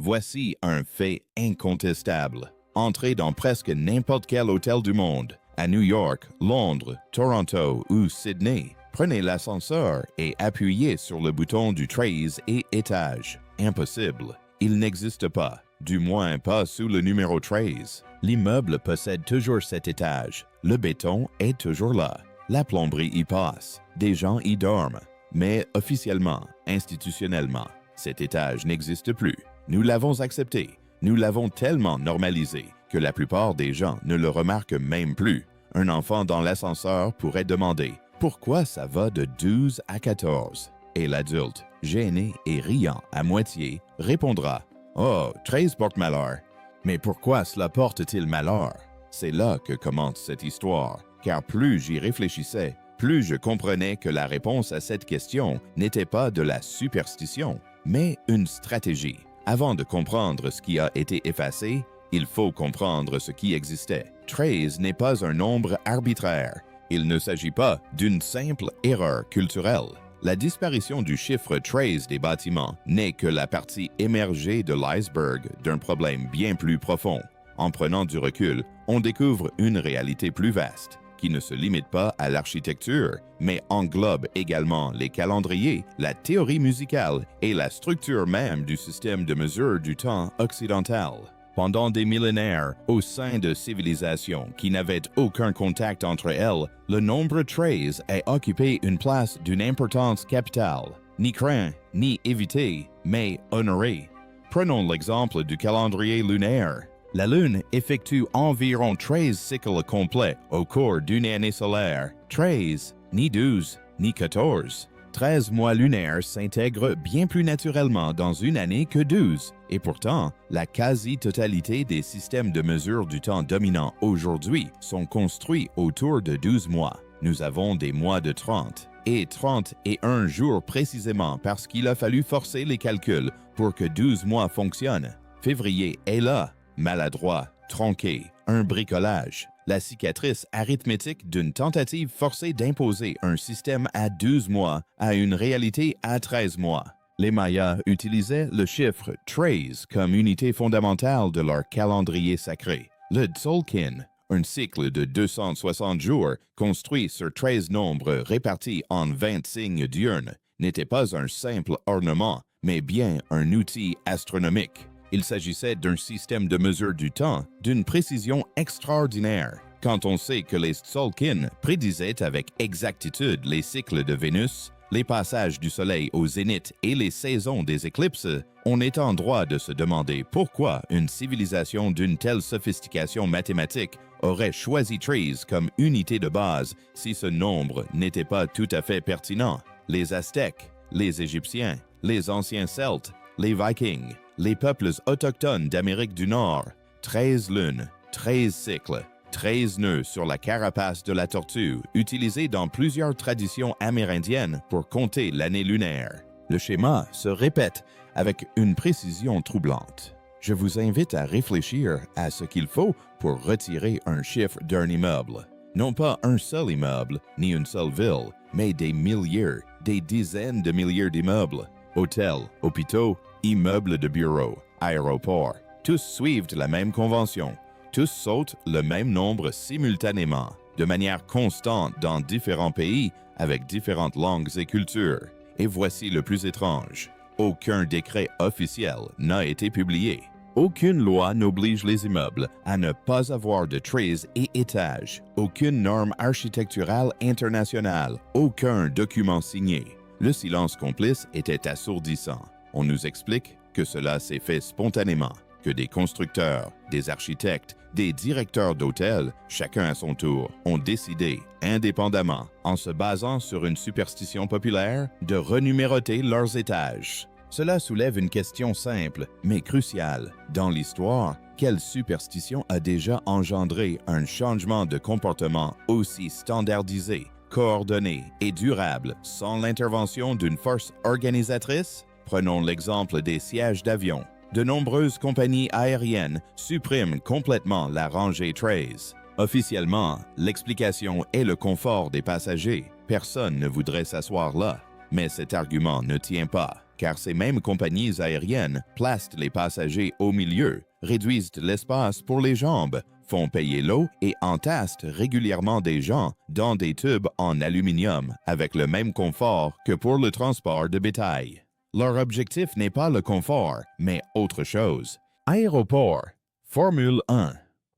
Voici un fait incontestable. Entrez dans presque n'importe quel hôtel du monde, à New York, Londres, Toronto ou Sydney. Prenez l'ascenseur et appuyez sur le bouton du 13 et étage. Impossible. Il n'existe pas, du moins pas sous le numéro 13. L'immeuble possède toujours cet étage. Le béton est toujours là. La plomberie y passe. Des gens y dorment. Mais officiellement, institutionnellement, cet étage n'existe plus. Nous l'avons accepté. Nous l'avons tellement normalisé que la plupart des gens ne le remarquent même plus. Un enfant dans l'ascenseur pourrait demander « Pourquoi ça va de 12 à 14 ?» Et l'adulte, gêné et riant à moitié, répondra « Oh, 13 porte malheur. » Mais pourquoi cela porte-t-il malheur? C'est là que commence cette histoire, car plus j'y réfléchissais, plus je comprenais que la réponse à cette question n'était pas de la superstition, mais une stratégie. Avant de comprendre ce qui a été effacé, il faut comprendre ce qui existait. 13 n'est pas un nombre arbitraire. Il ne s'agit pas d'une simple erreur culturelle. La disparition du chiffre 13 des bâtiments n'est que la partie émergée de l'iceberg d'un problème bien plus profond. En prenant du recul, on découvre une réalité plus vaste, qui ne se limite pas à l'architecture, mais englobe également les calendriers, la théorie musicale et la structure même du système de mesure du temps occidental. Pendant des millénaires, au sein de civilisations qui n'avaient aucun contact entre elles, le nombre 13 a occupé une place d'une importance capitale, ni craint, ni évité, mais honoré. Prenons l'exemple du calendrier lunaire. La Lune effectue environ 13 cycles complets au cours d'une année solaire. 13, ni 12, ni 14. 13 mois lunaires s'intègrent bien plus naturellement dans une année que 12. Et pourtant, la quasi-totalité des systèmes de mesure du temps dominants aujourd'hui sont construits autour de 12 mois. Nous avons des mois de 30. Et 31 jours précisément parce qu'il a fallu forcer les calculs pour que 12 mois fonctionnent. Février est là. Maladroit, tronqué, un bricolage, la cicatrice arithmétique d'une tentative forcée d'imposer un système à 12 mois à une réalité à 13 mois. Les Mayas utilisaient le chiffre 13 comme unité fondamentale de leur calendrier sacré. Le Tzolk'in, un cycle de 260 jours construit sur 13 nombres répartis en 20 signes diurnes, n'était pas un simple ornement, mais bien un outil astronomique. Il s'agissait d'un système de mesure du temps d'une précision extraordinaire. Quand on sait que les Tzolk'in prédisaient avec exactitude les cycles de Vénus, les passages du Soleil au zénith et les saisons des éclipses, on est en droit de se demander pourquoi une civilisation d'une telle sophistication mathématique aurait choisi 13 comme unité de base si ce nombre n'était pas tout à fait pertinent. Les Aztèques, les Égyptiens, les anciens Celtes, les Vikings, les peuples autochtones d'Amérique du Nord, 13 lunes, 13 cycles, 13 nœuds sur la carapace de la tortue, utilisés dans plusieurs traditions amérindiennes pour compter l'année lunaire. Le schéma se répète avec une précision troublante. Je vous invite à réfléchir à ce qu'il faut pour retirer un chiffre d'un immeuble. Non pas un seul immeuble, ni une seule ville, mais des milliers, des dizaines de milliers d'immeubles. Hôtels, hôpitaux, immeubles de bureaux, aéroports, tous suivent la même convention. Tous sautent le même nombre simultanément, de manière constante dans différents pays, avec différentes langues et cultures. Et voici le plus étrange. Aucun décret officiel n'a été publié. Aucune loi n'oblige les immeubles à ne pas avoir de 13 et étages. Aucune norme architecturale internationale. Aucun document signé. Le silence complice était assourdissant. On nous explique que cela s'est fait spontanément, que des constructeurs, des architectes, des directeurs d'hôtels, chacun à son tour, ont décidé, indépendamment, en se basant sur une superstition populaire, de renuméroter leurs étages. Cela soulève une question simple, mais cruciale. Dans l'histoire, quelle superstition a déjà engendré un changement de comportement aussi standardisé, coordonné et durable sans l'intervention d'une force organisatrice? Prenons l'exemple des sièges d'avion. De nombreuses compagnies aériennes suppriment complètement la rangée 13. Officiellement, l'explication est le confort des passagers. Personne ne voudrait s'asseoir là. Mais cet argument ne tient pas. car ces mêmes compagnies aériennes placent les passagers au milieu, réduisent l'espace pour les jambes, font payer l'eau et entassent régulièrement des gens dans des tubes en aluminium avec le même confort que pour le transport de bétail. Leur objectif n'est pas le confort, mais autre chose. Aéroport, Formule 1.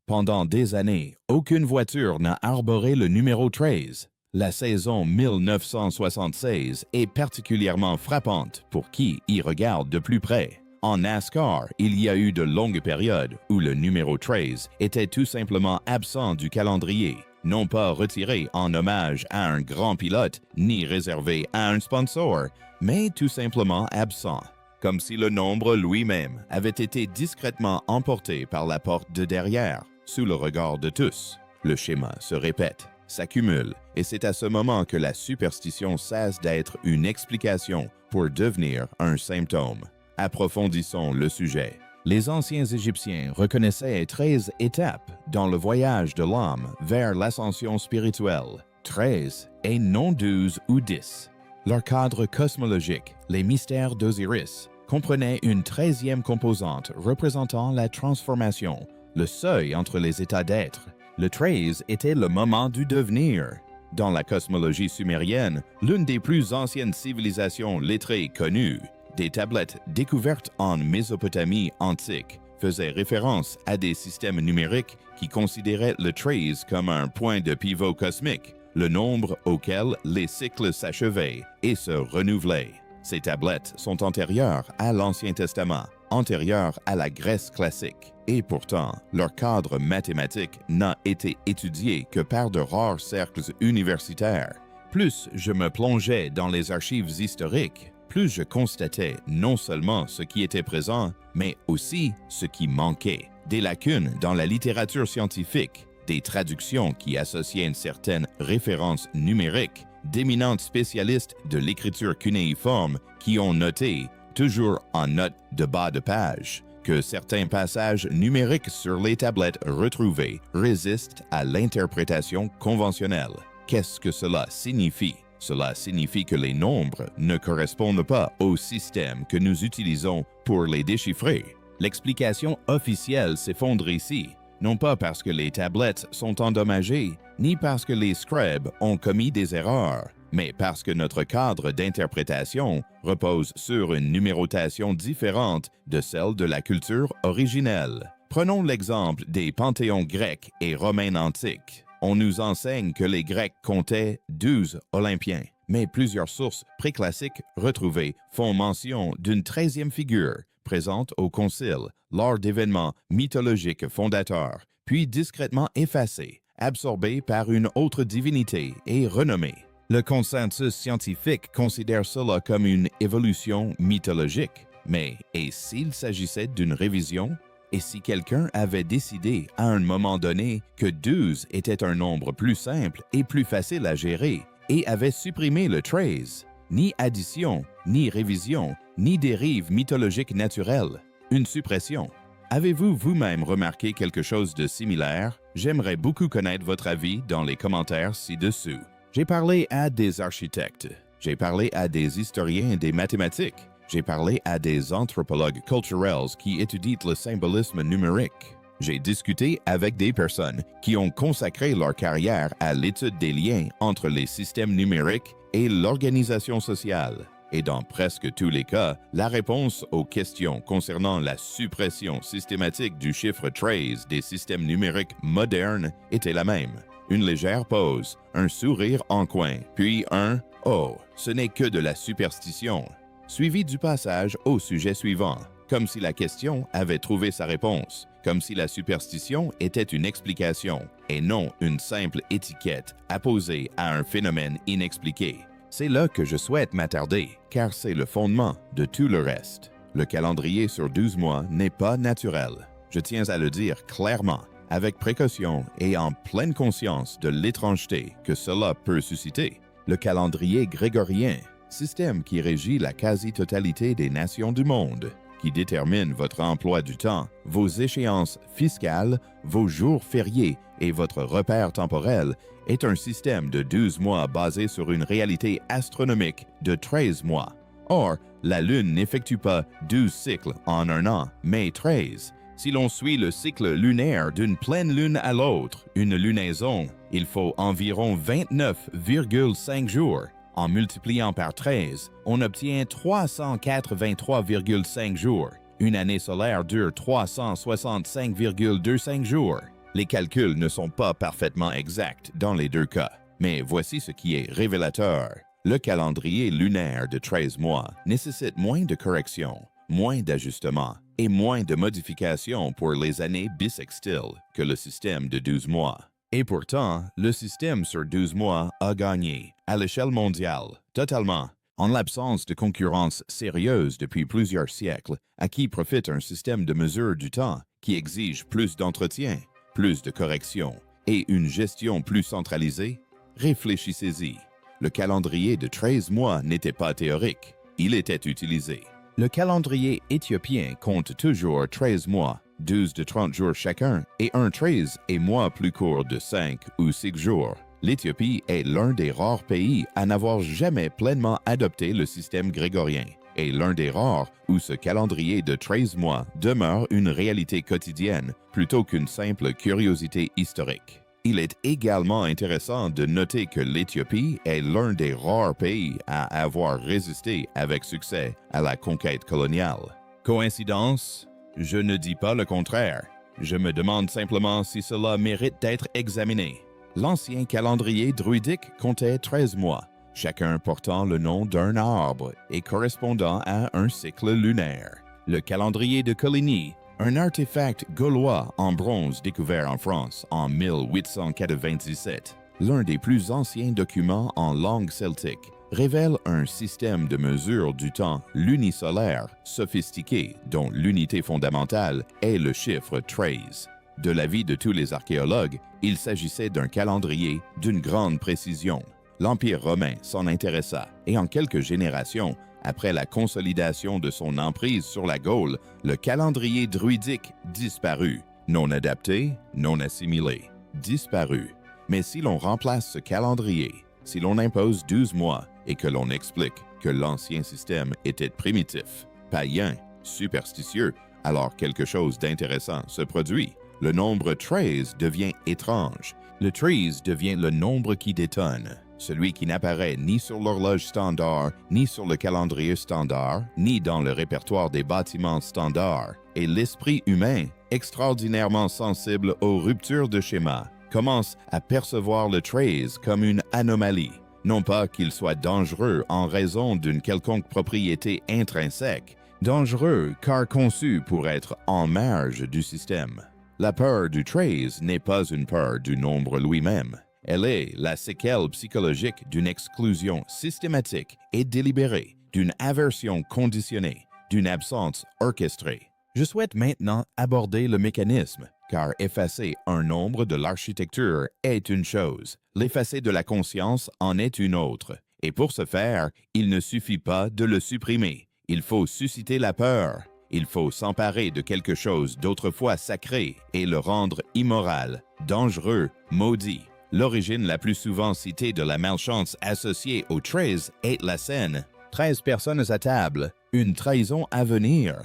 Pendant des années, aucune voiture n'a arboré le numéro 13. La saison 1976 est particulièrement frappante pour qui y regarde de plus près. En NASCAR, il y a eu de longues périodes où le numéro 13 était tout simplement absent du calendrier, non pas retiré en hommage à un grand pilote ni réservé à un sponsor, mais tout simplement absent, comme si le nombre lui-même avait été discrètement emporté par la porte de derrière, sous le regard de tous. Le schéma se répète, s'accumule, et c'est à ce moment que la superstition cesse d'être une explication pour devenir un symptôme. Approfondissons le sujet. Les anciens Égyptiens reconnaissaient 13 étapes dans le voyage de l'âme vers l'ascension spirituelle. 13 et non 12 ou 10. Leur cadre cosmologique, les mystères d'Osiris, comprenait une 13e composante représentant la transformation, le seuil entre les états d'être. Le 13 était le moment du devenir. Dans la cosmologie sumérienne, l'une des plus anciennes civilisations lettrées connues, des tablettes découvertes en Mésopotamie antique faisaient référence à des systèmes numériques qui considéraient le 13 comme un point de pivot cosmique, le nombre auquel les cycles s'achevaient et se renouvelaient. Ces tablettes sont antérieures à l'Ancien Testament, antérieures à la Grèce classique, et pourtant, leur cadre mathématique n'a été étudié que par de rares cercles universitaires. Plus je me plongeais dans les archives historiques, plus je constatais non seulement ce qui était présent, mais aussi ce qui manquait. Des lacunes dans la littérature scientifique, des traductions qui associaient une certaine référence numérique, d'éminents spécialistes de l'écriture cunéiforme qui ont noté, toujours en note de bas de page, que certains passages numériques sur les tablettes retrouvées résistent à l'interprétation conventionnelle. Qu'est-ce que cela signifie? Cela signifie que les nombres ne correspondent pas au système que nous utilisons pour les déchiffrer. L'explication officielle s'effondre ici, non pas parce que les tablettes sont endommagées, ni parce que les scribes ont commis des erreurs, mais parce que notre cadre d'interprétation repose sur une numérotation différente de celle de la culture originelle. Prenons l'exemple des panthéons grecs et romains antiques. On nous enseigne que les Grecs comptaient 12 Olympiens, mais plusieurs sources préclassiques retrouvées font mention d'une 13e figure présente au concile lors d'événements mythologiques fondateurs, puis discrètement effacée, absorbée par une autre divinité et renommée. Le consensus scientifique considère cela comme une évolution mythologique, mais et s'il s'agissait d'une révision? Et si quelqu'un avait décidé à un moment donné que 12 était un nombre plus simple et plus facile à gérer et avait supprimé le 13? Ni addition, ni révision, ni dérive mythologique naturelle. Une suppression. Avez-vous vous-même remarqué quelque chose de similaire? J'aimerais beaucoup connaître votre avis dans les commentaires ci-dessous. J'ai parlé à des architectes. J'ai parlé à des historiens des mathématiques. J'ai parlé à des anthropologues culturels qui étudient le symbolisme numérique. J'ai discuté avec des personnes qui ont consacré leur carrière à l'étude des liens entre les systèmes numériques et l'organisation sociale. Et dans presque tous les cas, la réponse aux questions concernant la suppression systématique du chiffre 13 des systèmes numériques modernes était la même. Une légère pause, un sourire en coin, puis un « Oh, ce n'est que de la superstition », suivi du passage au sujet suivant, comme si la question avait trouvé sa réponse, comme si la superstition était une explication et non une simple étiquette apposée à un phénomène inexpliqué. C'est là que je souhaite m'attarder, car c'est le fondement de tout le reste. Le calendrier sur 12 mois n'est pas naturel. Je tiens à le dire clairement, avec précaution et en pleine conscience de l'étrangeté que cela peut susciter. Le calendrier grégorien, système qui régit la quasi-totalité des nations du monde, qui détermine votre emploi du temps, vos échéances fiscales, vos jours fériés et votre repère temporel, est un système de 12 mois basé sur une réalité astronomique de 13 mois. Or, la Lune n'effectue pas 12 cycles en un an, mais 13. Si l'on suit le cycle lunaire d'une pleine lune à l'autre, une lunaison, il faut environ 29,5 jours. En multipliant par 13, on obtient 383,5 jours. Une année solaire dure 365,25 jours. Les calculs ne sont pas parfaitement exacts dans les deux cas, mais voici ce qui est révélateur. Le calendrier lunaire de 13 mois nécessite moins de corrections, moins d'ajustements et moins de modifications pour les années bissextiles que le système de 12 mois. Et pourtant, le système sur 12 mois a gagné, à l'échelle mondiale, totalement, en l'absence de concurrence sérieuse depuis plusieurs siècles, à qui profite un système de mesure du temps qui exige plus d'entretien, plus de corrections et une gestion plus centralisée. Réfléchissez-y. Le calendrier de 13 mois n'était pas théorique, il était utilisé. Le calendrier éthiopien compte toujours 13 mois, 12 de 30 jours chacun, et un 13 et mois plus court de 5 ou 6 jours. L'Éthiopie est l'un des rares pays à n'avoir jamais pleinement adopté le système grégorien, et l'un des rares où ce calendrier de 13 mois demeure une réalité quotidienne plutôt qu'une simple curiosité historique. Il est également intéressant de noter que l'Éthiopie est l'un des rares pays à avoir résisté avec succès à la conquête coloniale. Coïncidence? Je ne dis pas le contraire. Je me demande simplement si cela mérite d'être examiné. L'ancien calendrier druidique comptait 13 mois, chacun portant le nom d'un arbre et correspondant à un cycle lunaire. Le calendrier de Coligny, un artefact gaulois en bronze découvert en France en 1897, l'un des plus anciens documents en langue celtique, révèle un système de mesure du temps lunisolaire sophistiqué dont l'unité fondamentale est le chiffre 13. De l'avis de tous les archéologues, il s'agissait d'un calendrier d'une grande précision. L'Empire romain s'en intéressa et en quelques générations, après la consolidation de son emprise sur la Gaule, le calendrier druidique disparut, non adapté, non assimilé, disparu. Mais si l'on remplace ce calendrier, si l'on impose 12 mois et que l'on explique que l'ancien système était primitif, païen, superstitieux, alors quelque chose d'intéressant se produit. Le nombre 13 devient étrange. Le 13 devient le nombre qui détonne. Celui qui n'apparaît ni sur l'horloge standard, ni sur le calendrier standard, ni dans le répertoire des bâtiments standards. Et l'esprit humain, extraordinairement sensible aux ruptures de schéma, commence à percevoir le 13 comme une anomalie. Non pas qu'il soit dangereux en raison d'une quelconque propriété intrinsèque, dangereux car conçu pour être en marge du système. La peur du 13 n'est pas une peur du nombre lui-même. Elle est la séquelle psychologique d'une exclusion systématique et délibérée, d'une aversion conditionnée, d'une absence orchestrée. Je souhaite maintenant aborder le mécanisme, car effacer un nombre de l'architecture est une chose, l'effacer de la conscience en est une autre. Et pour ce faire, il ne suffit pas de le supprimer. Il faut susciter la peur. Il faut s'emparer de quelque chose d'autrefois sacré et le rendre immoral, dangereux, maudit. L'origine la plus souvent citée de la malchance associée au 13 est la scène. 13 personnes à table, une trahison à venir.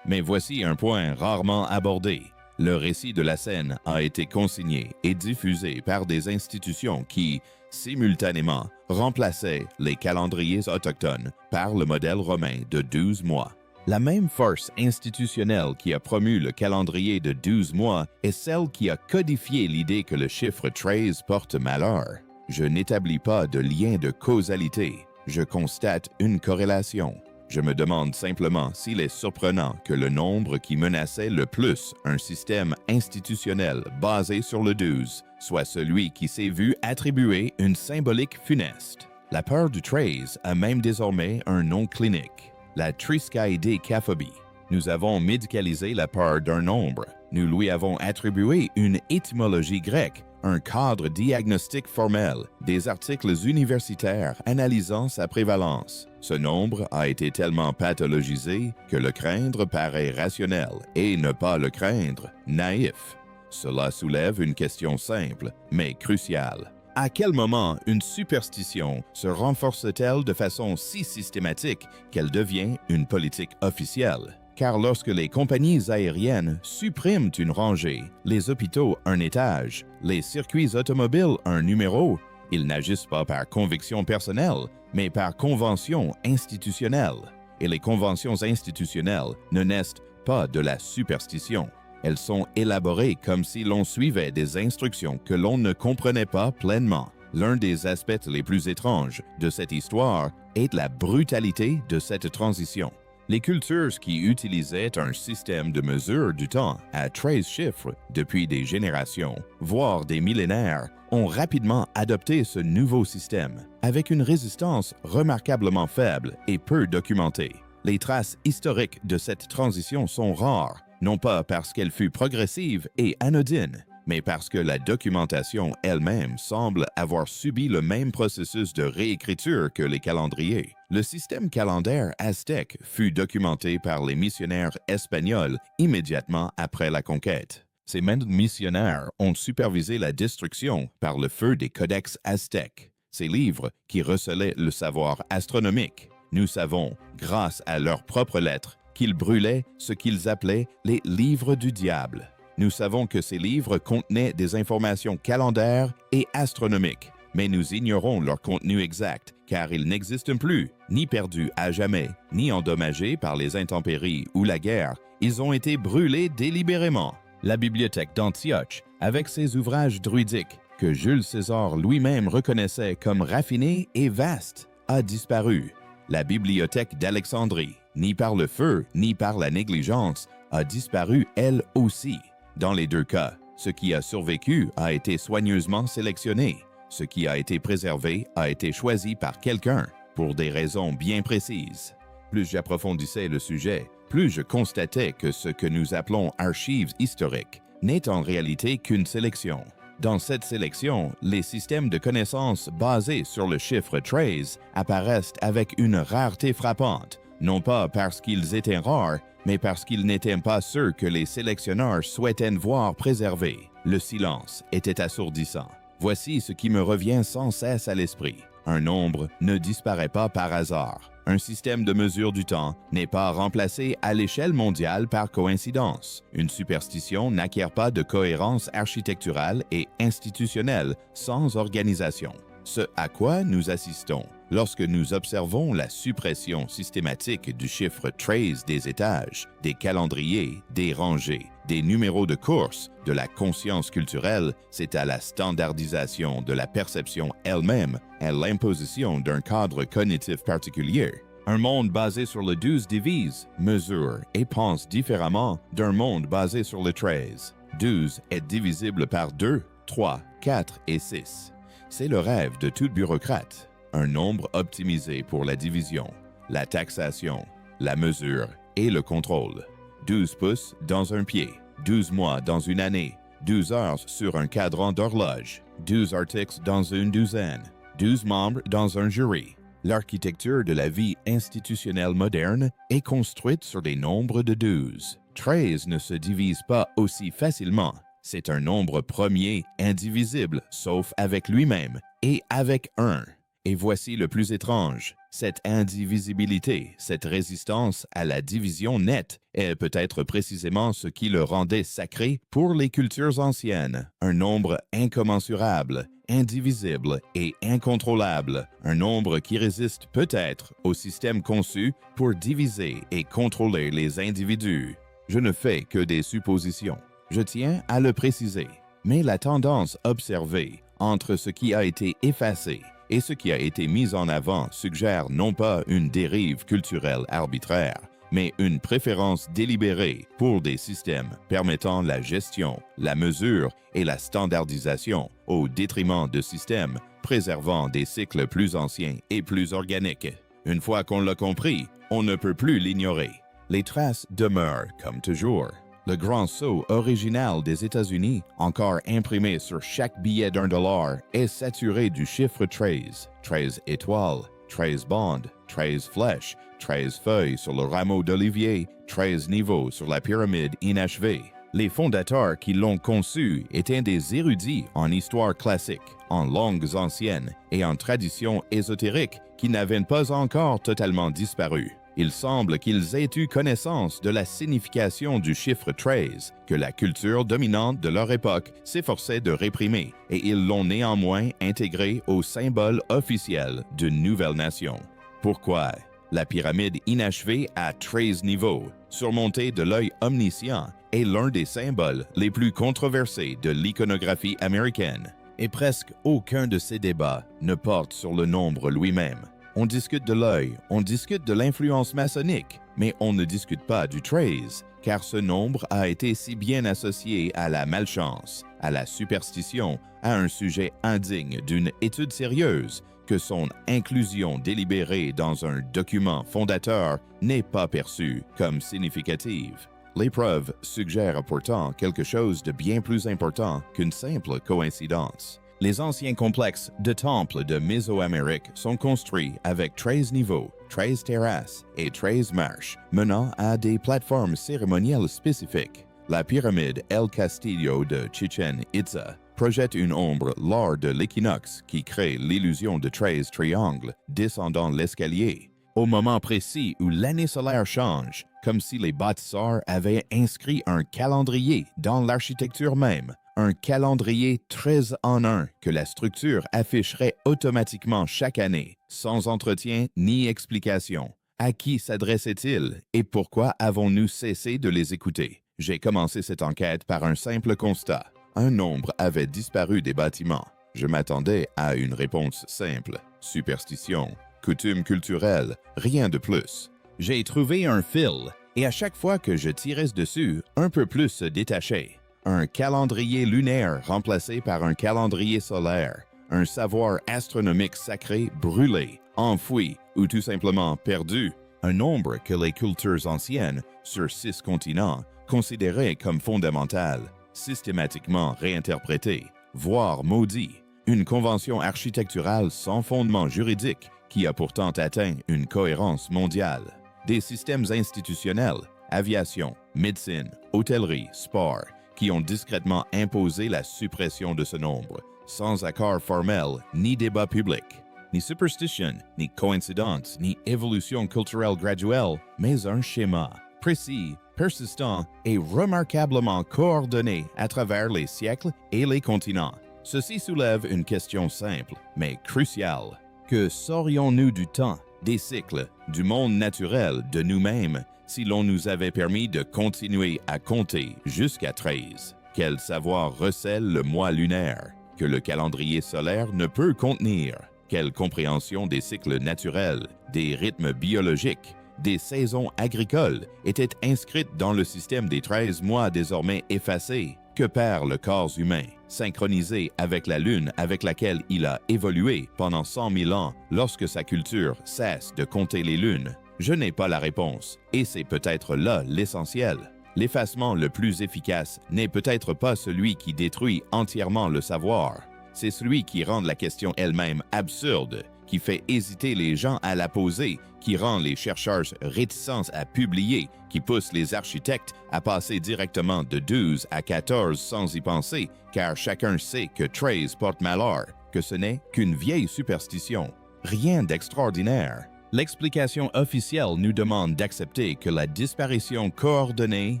Mais voici un point rarement abordé. Le récit de la scène a été consigné et diffusé par des institutions qui, simultanément, remplaçaient les calendriers autochtones par le modèle romain de 12 mois. La même force institutionnelle qui a promu le calendrier de 12 mois est celle qui a codifié l'idée que le chiffre 13 porte malheur. Je n'établis pas de lien de causalité, je constate une corrélation. Je me demande simplement s'il est surprenant que le nombre qui menaçait le plus un système institutionnel basé sur le 12 soit celui qui s'est vu attribuer une symbolique funeste. La peur du 13 a même désormais un nom clinique. La triskaïdécaphobie. Nous avons médicalisé la peur d'un nombre. Nous lui avons attribué une étymologie grecque, un cadre diagnostique formel, des articles universitaires analysant sa prévalence. Ce nombre a été tellement pathologisé que le craindre paraît rationnel et ne pas le craindre, naïf. Cela soulève une question simple, mais cruciale. À quel moment une superstition se renforce-t-elle de façon si systématique qu'elle devient une politique officielle? Car lorsque les compagnies aériennes suppriment une rangée, les hôpitaux un étage, les circuits automobiles un numéro, ils n'agissent pas par conviction personnelle, mais par convention institutionnelle. Et les conventions institutionnelles ne naissent pas de la superstition. Elles sont élaborées comme si l'on suivait des instructions que l'on ne comprenait pas pleinement. L'un des aspects les plus étranges de cette histoire est la brutalité de cette transition. Les cultures qui utilisaient un système de mesure du temps à 13 chiffres depuis des générations, voire des millénaires, ont rapidement adopté ce nouveau système, avec une résistance remarquablement faible et peu documentée. Les traces historiques de cette transition sont rares, non pas parce qu'elle fut progressive et anodine, mais parce que la documentation elle-même semble avoir subi le même processus de réécriture que les calendriers. Le système calendaire aztèque fut documenté par les missionnaires espagnols immédiatement après la conquête. Ces mêmes missionnaires ont supervisé la destruction par le feu des codex aztèques, ces livres qui recelaient le savoir astronomique. Nous savons, grâce à leurs propres lettres, qu'ils brûlaient ce qu'ils appelaient les livres du diable. Nous savons que ces livres contenaient des informations calendaires et astronomiques, mais nous ignorons leur contenu exact, car ils n'existent plus, ni perdus à jamais, ni endommagés par les intempéries ou la guerre. Ils ont été brûlés délibérément. La bibliothèque d'Antioche, avec ses ouvrages druidiques, que Jules César lui-même reconnaissait comme raffinés et vastes, a disparu. La bibliothèque d'Alexandrie, ni par le feu, ni par la négligence, a disparu elle aussi. Dans les deux cas, ce qui a survécu a été soigneusement sélectionné. Ce qui a été préservé a été choisi par quelqu'un pour des raisons bien précises. Plus j'approfondissais le sujet, plus je constatais que ce que nous appelons archives historiques n'est en réalité qu'une sélection. Dans cette sélection, les systèmes de connaissances basés sur le chiffre 13 apparaissent avec une rareté frappante, non pas parce qu'ils étaient rares, mais parce qu'ils n'étaient pas ceux que les sélectionneurs souhaitaient voir préservés. Le silence était assourdissant. Voici ce qui me revient sans cesse à l'esprit. Un nombre ne disparaît pas par hasard. Un système de mesure du temps n'est pas remplacé à l'échelle mondiale par coïncidence. Une superstition n'acquiert pas de cohérence architecturale et institutionnelle sans organisation. Ce à quoi nous assistons lorsque nous observons la suppression systématique du chiffre 13 des étages, des calendriers, des rangées, des numéros de course, de la conscience culturelle, c'est à la standardisation de la perception elle-même, à l'imposition d'un cadre cognitif particulier. Un monde basé sur le 12 divise, mesure et pense différemment d'un monde basé sur le 13. 12 est divisible par 2, 3, 4 et 6. C'est le rêve de tout bureaucrate. Un nombre optimisé pour la division, la taxation, la mesure et le contrôle. 12 pouces dans un pied, 12 mois dans une année, 12 heures sur un cadran d'horloge, 12 articles dans une douzaine, 12 membres dans un jury. L'architecture de la vie institutionnelle moderne est construite sur des nombres de 12. 13 ne se divise pas aussi facilement. C'est un nombre premier indivisible, sauf avec lui-même et avec 1. Et voici le plus étrange. Cette indivisibilité, cette résistance à la division nette est peut-être précisément ce qui le rendait sacré pour les cultures anciennes. Un nombre incommensurable, indivisible et incontrôlable. Un nombre qui résiste peut-être au système conçu pour diviser et contrôler les individus. Je ne fais que des suppositions. Je tiens à le préciser. Mais la tendance observée entre ce qui a été effacé et ce qui a été mis en avant suggère non pas une dérive culturelle arbitraire, mais une préférence délibérée pour des systèmes permettant la gestion, la mesure et la standardisation au détriment de systèmes préservant des cycles plus anciens et plus organiques. Une fois qu'on l'a compris, on ne peut plus l'ignorer. Les traces demeurent comme toujours. Le grand sceau original des États-Unis, encore imprimé sur chaque billet d'$1, est saturé du chiffre 13. 13 étoiles, 13 bandes, 13 flèches, 13 feuilles sur le rameau d'olivier, 13 niveaux sur la pyramide inachevée. Les fondateurs qui l'ont conçu étaient des érudits en histoire classique, en langues anciennes et en traditions ésotériques qui n'avaient pas encore totalement disparu. Il semble qu'ils aient eu connaissance de la signification du chiffre 13, que la culture dominante de leur époque s'efforçait de réprimer, et ils l'ont néanmoins intégré au symbole officiel d'une nouvelle nation. Pourquoi? La pyramide inachevée à 13 niveaux, surmontée de l'œil omniscient, est l'un des symboles les plus controversés de l'iconographie américaine. Et presque aucun de ces débats ne porte sur le nombre lui-même. On discute de l'œil, on discute de l'influence maçonnique, mais on ne discute pas du 13, car ce nombre a été si bien associé à la malchance, à la superstition, à un sujet indigne d'une étude sérieuse, que son inclusion délibérée dans un document fondateur n'est pas perçue comme significative. Les preuves suggèrent pourtant quelque chose de bien plus important qu'une simple coïncidence. Les anciens complexes de temples de Mésoamérique sont construits avec 13 niveaux, 13 terrasses et 13 marches, menant à des plateformes cérémonielles spécifiques. La pyramide El Castillo de Chichen Itza projette une ombre lors de l'équinoxe qui crée l'illusion de 13 triangles descendant l'escalier. Au moment précis où l'année solaire change, comme si les bâtisseurs avaient inscrit un calendrier dans l'architecture même, un calendrier 13 en 1 que la structure afficherait automatiquement chaque année, sans entretien ni explication. À qui s'adressait-il et pourquoi avons-nous cessé de les écouter? J'ai commencé cette enquête par un simple constat. Un nombre avait disparu des bâtiments. Je m'attendais à une réponse simple. Superstition, coutume culturelle, rien de plus. J'ai trouvé un fil, et à chaque fois que je tirais dessus, un peu plus se détachait. Un calendrier lunaire remplacé par un calendrier solaire. Un savoir astronomique sacré brûlé, enfoui ou tout simplement perdu. Un nombre que les cultures anciennes, sur 6 continents, considéraient comme fondamental, systématiquement réinterprété, voire maudit. Une convention architecturale sans fondement juridique qui a pourtant atteint une cohérence mondiale. Des systèmes institutionnels, aviation, médecine, hôtellerie, sport, qui ont discrètement imposé la suppression de ce nombre, sans accord formel ni débat public. Ni superstition, ni coïncidence, ni évolution culturelle graduelle, mais un schéma précis, persistant et remarquablement coordonné à travers les siècles et les continents. Ceci soulève une question simple, mais cruciale. Que saurions-nous du temps, des cycles, du monde naturel, de nous-mêmes, si l'on nous avait permis de continuer à compter jusqu'à 13? Quel savoir recèle le mois lunaire, que le calendrier solaire ne peut contenir? Quelle compréhension des cycles naturels, des rythmes biologiques, des saisons agricoles était inscrite dans le système des 13 mois désormais effacés? Que perd le corps humain, synchronisé avec la Lune avec laquelle il a évolué pendant 100 000 ans lorsque sa culture cesse de compter les lunes? Je n'ai pas la réponse, et c'est peut-être là l'essentiel. L'effacement le plus efficace n'est peut-être pas celui qui détruit entièrement le savoir. C'est celui qui rend la question elle-même absurde, qui fait hésiter les gens à la poser, qui rend les chercheurs réticents à publier, qui pousse les architectes à passer directement de 12 à 14 sans y penser, car chacun sait que 13 porte malheur, que ce n'est qu'une vieille superstition. Rien d'extraordinaire. L'explication officielle nous demande d'accepter que la disparition coordonnée,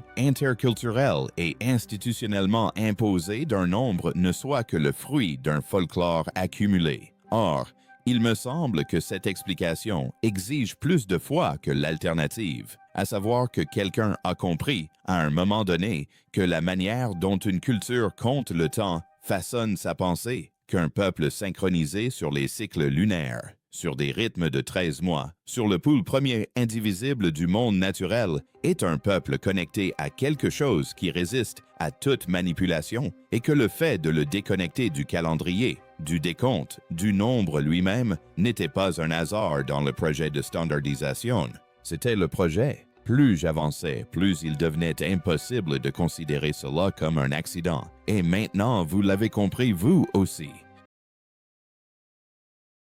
interculturelle et institutionnellement imposée d'un nombre ne soit que le fruit d'un folklore accumulé. Or, il me semble que cette explication exige plus de foi que l'alternative, à savoir que quelqu'un a compris, à un moment donné, que la manière dont une culture compte le temps façonne sa pensée, qu'un peuple synchronisé sur les cycles lunaires, sur des rythmes de 13 mois, sur le pool premier indivisible du monde naturel, est un peuple connecté à quelque chose qui résiste à toute manipulation et que le fait de le déconnecter du calendrier, du décompte, du nombre lui-même, n'était pas un hasard dans le projet de standardisation. C'était le projet. Plus j'avançais, plus il devenait impossible de considérer cela comme un accident. Et maintenant, vous l'avez compris vous aussi.